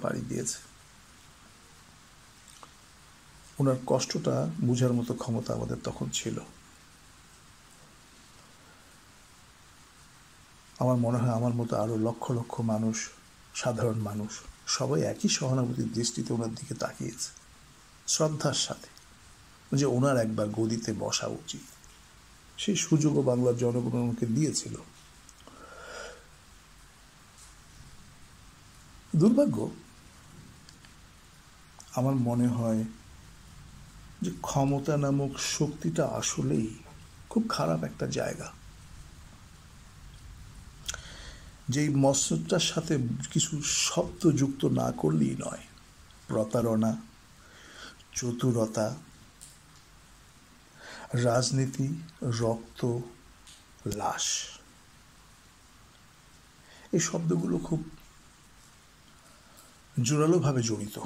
পাড়ি দিয়েছে। ওনার কষ্টটা বোঝার মতো ক্ষমতা আমাদের তখন ছিল। আমার মনে হয় আমার মতো আরও লক্ষ লক্ষ মানুষ, সাধারণ মানুষ, সবাই একই সহানুভূতির দৃষ্টিতে ওনার দিকে তাকিয়েছে, শ্রদ্ধার সাথে, যে ওনার একবার গদিতে বসা উচিত। সেই সুযোগও বাংলার জনগণ ওনাকে দিয়েছিল। দুর্ভাগ্য, আমার মনে হয় যে ক্ষমতা নামক শক্তিটা আসলেই খুব খারাপ একটা জায়গা। যেই মসনদটার সাথে কিছু শব্দ যুক্ত না করলেই নয়: প্রতারণা, চতুরতা, রাজনীতি, রক্ত, লাশ। এই শব্দগুলো খুব জোরালোভাবে জড়িত।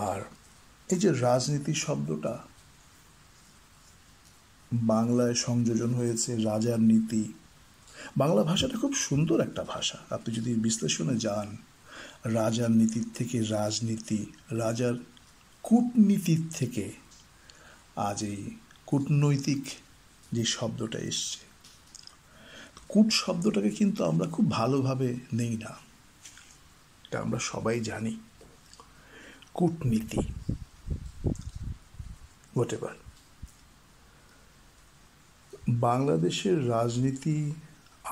আর এই যে রাজনীতি শব্দটা বাংলায় সংযোজন হয়েছে রাজার নীতি। বাংলা ভাষাটা খুব সুন্দর একটা ভাষা। আপনি যদি বিশ্লেষণে যান, রাজার নীতির থেকে রাজনীতি, রাজার কূটনীতির থেকে আজ এই কূটনৈতিক যে শব্দটা এসছে, কূট শব্দটাকে কিন্তু আমরা খুব ভালোভাবে নেই না, এটা আমরা সবাই জানি। কূটনীতি, হোয়াটএভার। বাংলাদেশের রাজনীতি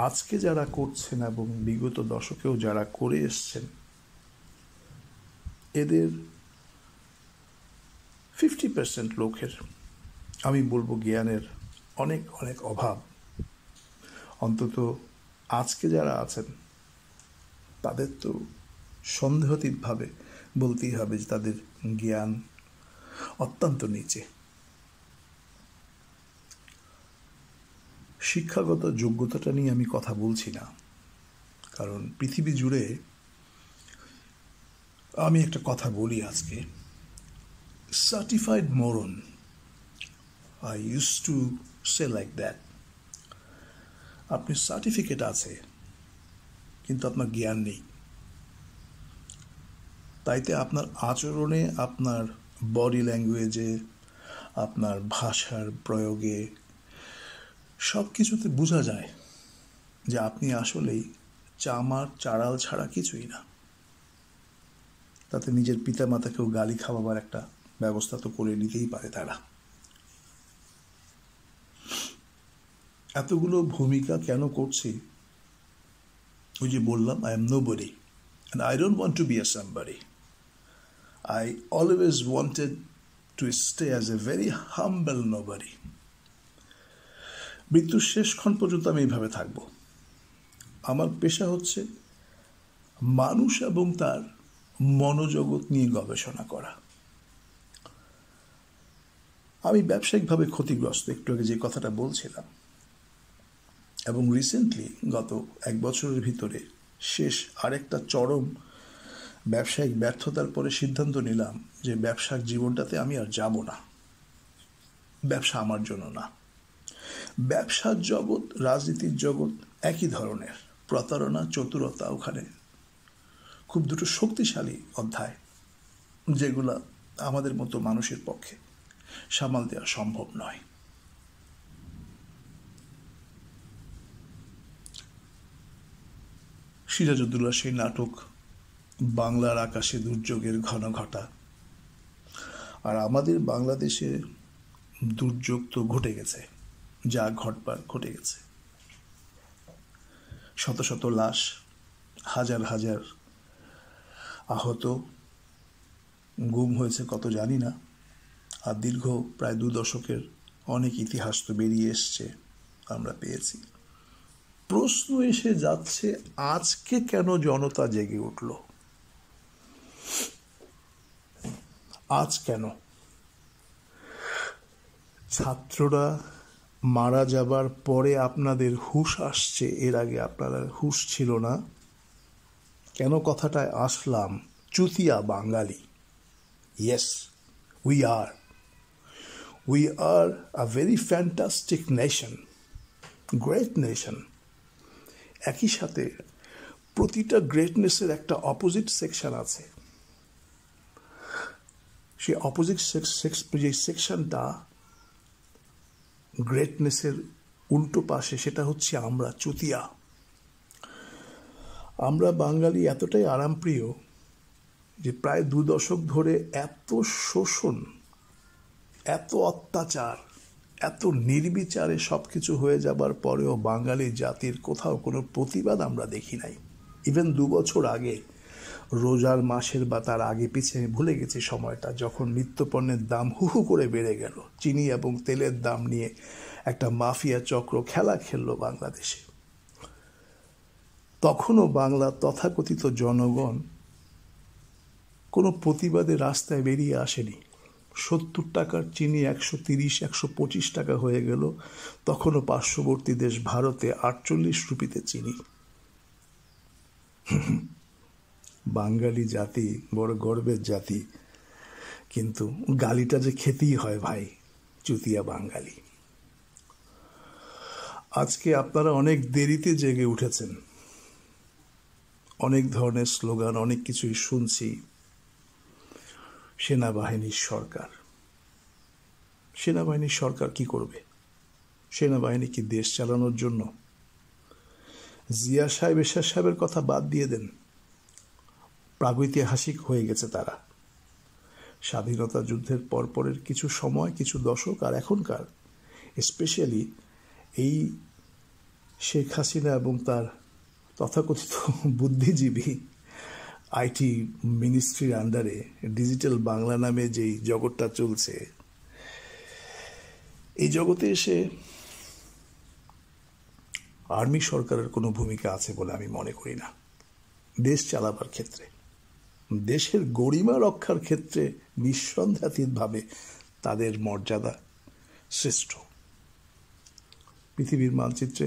আজকে যারা করছেন এবং বিগত দশকেও যারা করে এসছেন, এদের 50% লোকের, আমি বলবো, জ্ঞানের অনেক অনেক অভাব। অন্তত আজকে যারা আছেন তাদের তো সন্দেহাতীতভাবে বলতেই হবে যে তাদের জ্ঞান অত্যন্ত নিচে। শিক্ষাগত যোগ্যতাটা নিয়ে আমি কথা বলছি না, কারণ পৃথিবী জুড়ে আমি একটা কথা বলি আজকে, certified moron, I use to say like that. আপনি সার্টিফিকেট আছে কিন্তু আপনার জ্ঞান নেই, তাইতে আপনার আচরণে, আপনার বডি ল্যাঙ্গুয়েজে, আপনার ভাষার প্রয়োগে, সব কিছুতে বোঝা যায় যে আপনি আসলেই চামার চাড়াল ছাড়া কিছুই না। তাতে নিজের পিতামাতাকেও গালি খাওয়াবার একটা ব্যবস্থা তো করে নিতেই পারে তারা। এতগুলো ভূমিকা কেন করছি? ওই যে বললাম, I am nobody and I don't want to be a somebody. I always wanted to stay as a very humble nobody. মৃত্যুর শেষক্ষণ পর্যন্ত আমি এইভাবে থাকব। আমার পেশা হচ্ছে মানুষ এবং তার মনোজগৎ নিয়ে গবেষণা করা। আমি ব্যবসায়িকভাবে ক্ষতিগ্রস্ত, একটু আগে যে কথাটা বলছিলাম, এবং রিসেন্টলি গত 1 বছরের ভিতরে শেষ আরেকটা চরম ব্যবসায়িক ব্যর্থতার পরে সিদ্ধান্ত নিলাম যে ব্যবসার জীবনটাতে আমি আর যাব না। ব্যবসা আমার জন্য না। ব্যবসার জগৎ, রাজনীতির জগৎ একই ধরনের। প্রতারণা, চতুরতা ওখানে খুব দুটো শক্তিশালী অধ্যায়, যেগুলা আমাদের মতো মানুষের পক্ষে সামাল দেওয়া সম্ভব নয়। সিরাজউদ্দৌলা সেই নাটক বাংলার আকাশে দুর্যোগের ঘন ঘটা, আর আমাদের বাংলাদেশে দুর্যোগ তো ঘটে গেছে, যা ঘটবার ঘটে গেছে। শত শত লাশ, হাজার হাজার আহত, গুম হয়েছে কত জানি না। আর দীর্ঘ প্রায় 2 দশকের অনেক ইতিহাস তো বেরিয়ে এসছে, আমরা পেয়েছি। প্রশ্ন এসে যাচ্ছে, আজকে কেন জনতা জেগে উঠল? আজ কেন? ছাত্ররা মারা যাবার পরে আপনাদের হুঁশ আসছে, এর আগে আপনাদের হুঁশ ছিল না। কেন কথাটায় আসলাম? চুতিয়া Bangali. Yes, we are a very fantastic nation, great nation. একই সাথে প্রতিটা গ্রেটনেসের একটা অপোজিট সেকশন আছে। সেই অপোজিট যে সেকশনটা গ্রেটনেসের উল্টো পাশে, সেটা হচ্ছে আমরা চুতিয়া। আমরা বাঙালি এতটাই আরামপ্রিয় যে প্রায় 2 দশক ধরে এত শোষণ, এত অত্যাচার, এত নির্বিচারে সবকিছু হয়ে যাবার পরেও বাঙালি জাতির কোথাও কোনো প্রতিবাদ আমরা দেখি নাই। ইভেন 2 বছর আগে, রোজার মাসের বা তার আগে পিছিয়ে ভুলে গেছি সময়টা, যখন নিত্যপণ্যের দাম হু হু করে বেড়ে গেল, চিনি এবং তেলের দাম নিয়ে একটা মাফিয়া চক্র খেলা খেললো বাংলাদেশে, তখনও বাংলা তথাকথিত জনগণ কোনো প্রতিবাদে রাস্তায় বেরিয়ে আসেনি। 70 টাকার চিনি 130, 125 টাকা হয়ে গেল, তখনও পার্শ্ববর্তী দেশ ভারতে 48 রুপিতে চিনি। বাঙালি জাতি বড় গর্বের জাতি, কিন্তু গালিটা যে খেতেই হয় ভাই, চুতিয়া বাঙালি। আজকে আপনারা অনেক দেরিতে জেগে উঠেছেন, অনেক ধরনের স্লোগান, অনেক কিছুই শুনছি। সেনাবাহিনীর সরকার, সেনাবাহিনীর সরকার কি করবে? সেনাবাহিনী কি দেশ চালানোর জন্য? জিয়া সাহেব, এরশাদ সাহেবের কথা বাদ দিয়ে দেন, প্রাগৈতিহাসিক হয়ে গেছে তারা। স্বাধীনতা যুদ্ধের পরপরের কিছু সময়, কিছু দশক আর এখনকার, স্পেশালি এই শেখ হাসিনা এবং তার তথাকথিত বুদ্ধিজীবী আইটি মিনিস্ট্রির আন্ডারে ডিজিটাল বাংলা নামে যেই জগৎটা চলছে, এই জগতে এসে আর্মি সরকারের কোনো ভূমিকা আছে বলে আমি মনে করি না। দেশ চালাবার ক্ষেত্রে, দেশের গরিমা রক্ষার ক্ষেত্রে নিঃসন্দেহাতীতভাবে তাদের মর্যাদা শ্রেষ্ঠ। পৃথিবীর মানচিত্রে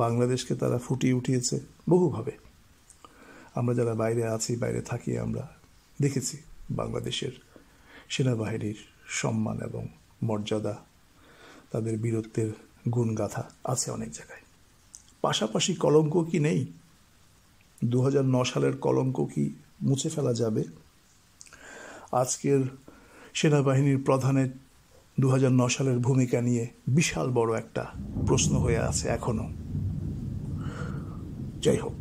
বাংলাদেশকে তারা ফুটিয়ে উঠিয়েছে বহুভাবে। আমরা যারা বাইরে আছি, বাইরে থাকি, আমরা দেখেছি বাংলাদেশের সেনাবাহিনীর সম্মান এবং মর্যাদা, তাদের বীরত্বের গুণগাথা আছে অনেক জায়গায়। পাশাপাশি কলঙ্ক কি নেই? 2009 সালের কলঙ্ক কি মুছে ফেলা যাবে? আজকের সেনাবাহিনীর প্রধানের 2009 সালের ভূমিকা নিয়ে বিশাল বড় একটা প্রশ্ন হয়ে আছে এখনো। যাই হোক,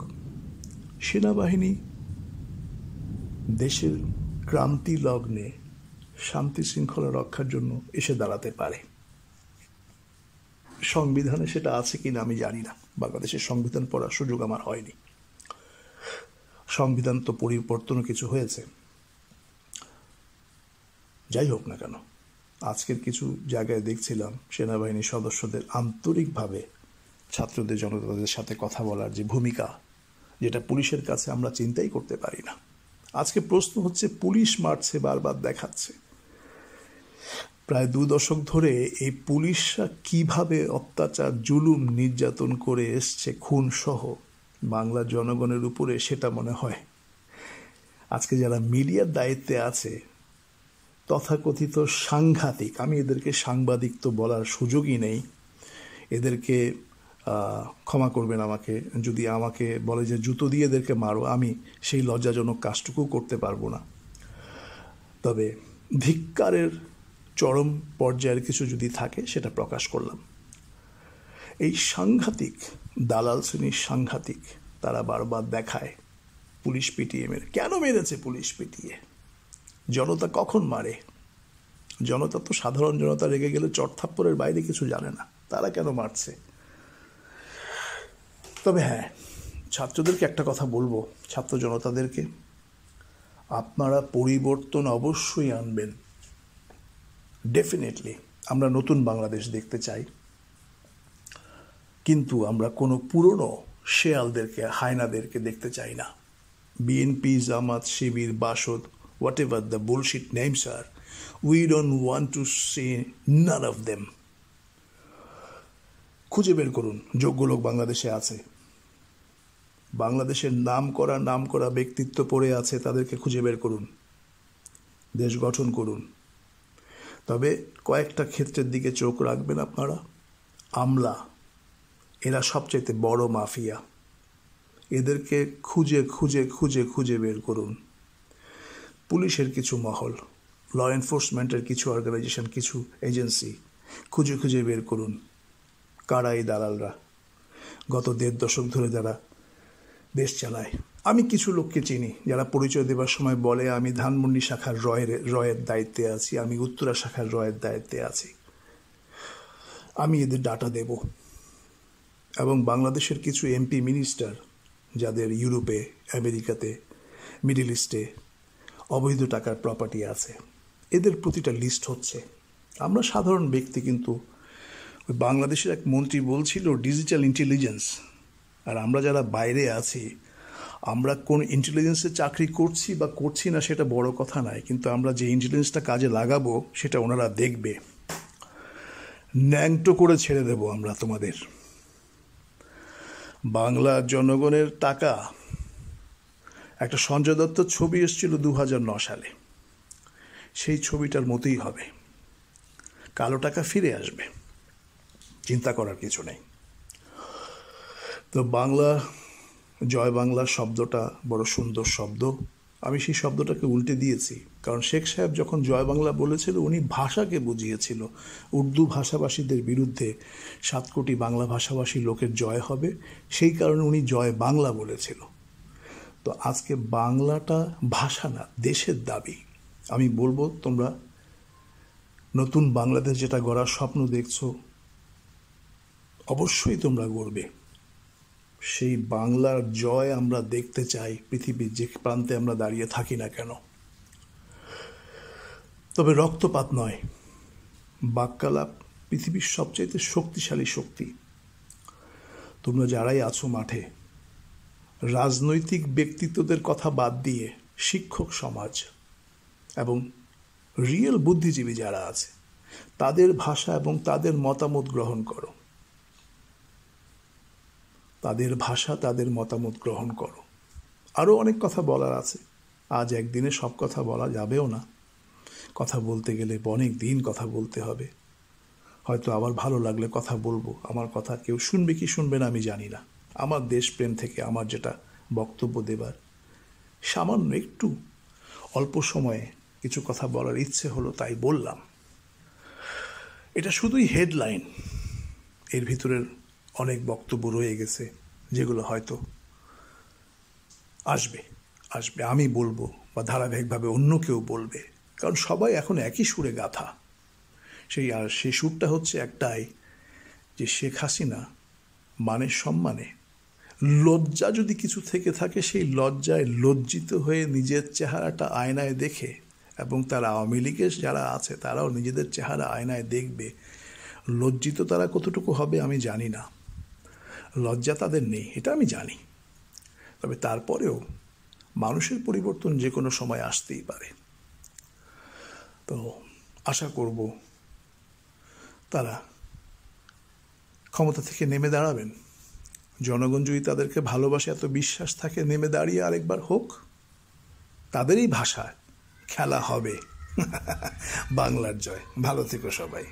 সেনাবাহিনী দেশের ক্রান্তি লগ্নে শান্তি শৃঙ্খলা রক্ষার জন্য এসে দাঁড়াতে পারে। সংবিধানে সেটা আছে কিনা আমি জানি না, বাংলাদেশের সংবিধান পড়ার সুযোগ আমার হয়নি। সংবিধান তো পরিবর্তনও কিছু হয়েছে। যাই হোক না কেন, আজকের কিছু জায়গায় দেখছিলাম সেনাবাহিনীর সদস্যদের আন্তরিকভাবে ছাত্রদের, জনতাদের সাথে কথা বলার যে ভূমিকা, যেটা পুলিশের কাছে আমরা চিন্তাই করতে পারি না। আজকে প্রশ্ন হচ্ছে, পুলিশ মারছে, বারবার দেখাচ্ছে, প্রায় 2 দশক ধরে এই পুলিশরা কিভাবে অত্যাচার, জুলুম, নির্যাতন করে এসছে, খুন সহ বাংলার জনগণের উপরে, সেটা মনে হয় আজকে যারা মিডিয়ার দায়িত্বে আছে, তথাকথিত সাংঘাতিক, আমি এদেরকে সাংবাদিক তো বলার সুযোগই নেই, এদেরকে ক্ষমা করবেন আমাকে যদি আমাকে বলে যে জুতো দিয়ে এদেরকে মারো, আমি সেই লজ্জাজনক কাজটুকু করতে পারবো না। তবে ধিক্কারের চরম পর্যায়ের কিছু যদি থাকে সেটা প্রকাশ করলাম। এই সাংঘাতিক দালাল শ্রেণীর সাংঘাতিক, তারা বারবার দেখায় পুলিশ পিটিয়ে মেরে। কেন মেরেছে পুলিশ পিটিয়ে? জনতা কখন মারে? জনতা তো, সাধারণ জনতা রেগে গেলে চড়থাপ্পড়ের বাইরে কিছু জানে না, তারা কেন মারছে? তবে হ্যাঁ, ছাত্রদেরকে একটা কথা বলবো, ছাত্র জনতাদেরকে, আপনারা পরিবর্তন অবশ্যই আনবেন। ডেফিনেটলি আমরা নতুন বাংলাদেশ দেখতে চাই, কিন্তু আমরা কোনো পুরনো শেয়ালদেরকে, হায়নাদেরকে দেখতে চাই না। BNP, Jamaat, Shibir, Basad, whatever the bullshit names are, we don't want to see none of them. খুঁজে বের করুন, যোগ্য লোক বাংলাদেশে আছে, বাংলাদেশের নাম করা ব্যক্তিত্ব পড়ে আছে, তাদেরকে খুঁজে বের করুন, দেশ গঠন করুন। তবে কয়েকটা ক্ষেত্রের দিকে চোখ রাখবেন আপনারা। আমলা, এরা সবচাইতে বড় মাফিয়া। এদেরকে খুঁজে খুঁজে খুঁজে খুঁজে বের করুন। পুলিশের কিছু মহল, ল এনফোর্সমেন্টের কিছু অর্গানাইজেশন, কিছু এজেন্সি, খুঁজে খুঁজে বের করুন কারা এই দালালরা, গত 1.5 দশক ধরে যারা দেশ চালায়। আমি কিছু লোককে চিনি যারা পরিচয় দেবার সময় বলে আমি ধানমন্ডি শাখার রয়ের দায়িত্বে আছি, আমি উত্তরা শাখার রয়ের দায়িত্বে আছি। আমি এদের ডাটা দেব। এবং বাংলাদেশের কিছু এমপি মিনিস্টার যাদের ইউরোপে, আমেরিকাতে, মিডল ইস্টে অবৈধ টাকার প্রপার্টি আছে, এদের প্রতিটা লিস্ট হচ্ছে। আমরা সাধারণ ব্যক্তি, কিন্তু ওই বাংলাদেশের এক মন্ত্রী বলছিল ডিজিটাল ইন্টেলিজেন্স, আর আমরা যারা বাইরে আছি আমরা কোন ইন্টেলিজেন্সে চাকরি করছি বা করছি না সেটা বড় কথা নয়, কিন্তু আমরা যে ইন্টেলিজেন্সটা কাজে লাগাবো সেটা ওনারা দেখবে। ন্যাংটো করে ছেড়ে দেব আমরা তোমাদের। বাংলার জনগণের টাকা, একটা সঞ্জয় দত্তর ছবি এসেছিল 2009 সালে, সেই ছবিটার মতোই হবে। কালো টাকা ফিরে আসবে, চিন্তা করার কিছু নেই। তো বাংলা, জয় বাংলা শব্দটা বড় সুন্দর শব্দ। আমি সেই শব্দটাকে উল্টে দিয়েছি, কারণ শেখ সাহেব যখন জয় বাংলা বলেছিল উনি ভাষাকে বুঝিয়েছিল। উর্দু ভাষাভাষীদের বিরুদ্ধে 7 কোটি বাংলা ভাষাভাষী লোকের জয় হবে, সেই কারণে উনি জয় বাংলা বলেছিল। তো আজকে বাংলাটা ভাষা না, দেশের দাবি। আমি বলবো তোমরা নতুন বাংলাদেশ যেটা গড়ার স্বপ্ন দেখছো, অবশ্যই তোমরা গড়বে। সেই বাংলার জয় আমরা দেখতে চাই, পৃথিবীর যে প্রান্তে আমরা দাঁড়িয়ে থাকি না কেন। তবে রক্তপাত নয়, বাক্যালাপ পৃথিবীর সবচাইতে শক্তিশালী শক্তি। তোমরা যারাই আছো মাঠে, রাজনৈতিক ব্যক্তিত্বদের কথা বাদ দিয়ে শিক্ষক সমাজ এবং রিয়েল বুদ্ধিজীবী যারা আছে তাদের ভাষা এবং তাদের মতামত গ্রহণ করো। তাদের ভাষা, তাদের মতামত গ্রহণ করো। আরও অনেক কথা বলার আছে, আজ একদিনে সব কথা বলা যাবেও না। কথা বলতে গেলে অনেক দিন কথা বলতে হবে। হয়তো আবার ভালো লাগলে কথা বলবো, আমার কথা কেউ শুনবে কি শুনবে না আমি জানি না। আমার দেশপ্রেম থেকে আমার যেটা বক্তব্য দেবার, সামান্য একটু অল্প সময়ে কিছু কথা বলার ইচ্ছে হলো, তাই বললাম। এটা শুধুই হেডলাইন, এর ভিতরের অনেক বক্তব্য রয়ে গেছে যেগুলো হয়তো আসবে। আমি বলবো বা ধারাবাহিকভাবে অন্য কেউ বলবে, কারণ সবাই এখন একই সুরে গাথা। সেই সুরটা হচ্ছে একটাই, যে শেখ হাসিনা মানের সম্মানে লজ্জা যদি কিছু থেকে থাকে, সেই লজ্জায় লজ্জিত হয়ে নিজের চেহারাটা আয়নায় দেখে, এবং তারা আওয়ামী লীগের যারা আছে তারাও নিজেদের চেহারা আয়নায় দেখবে। লজ্জিত তারা কতটুকু হবে আমি জানি না, লজ্জা তাদের নেই এটা আমি জানি। তবে তারপরেও মানুষের পরিবর্তন যে কোনো সময় আসতেই পারে। তো আশা করব তারা ক্ষমতা থেকে নেমে দাঁড়াবেন। জনগণ যদি তাদেরকে ভালোবাসে, এত বিশ্বাস থাকে, নেমে দাঁড়িয়ে আরেকবার হোক, তাদেরই ভাষায় খেলা হবে। বাংলার জয়। ভালো থেকো সবাই।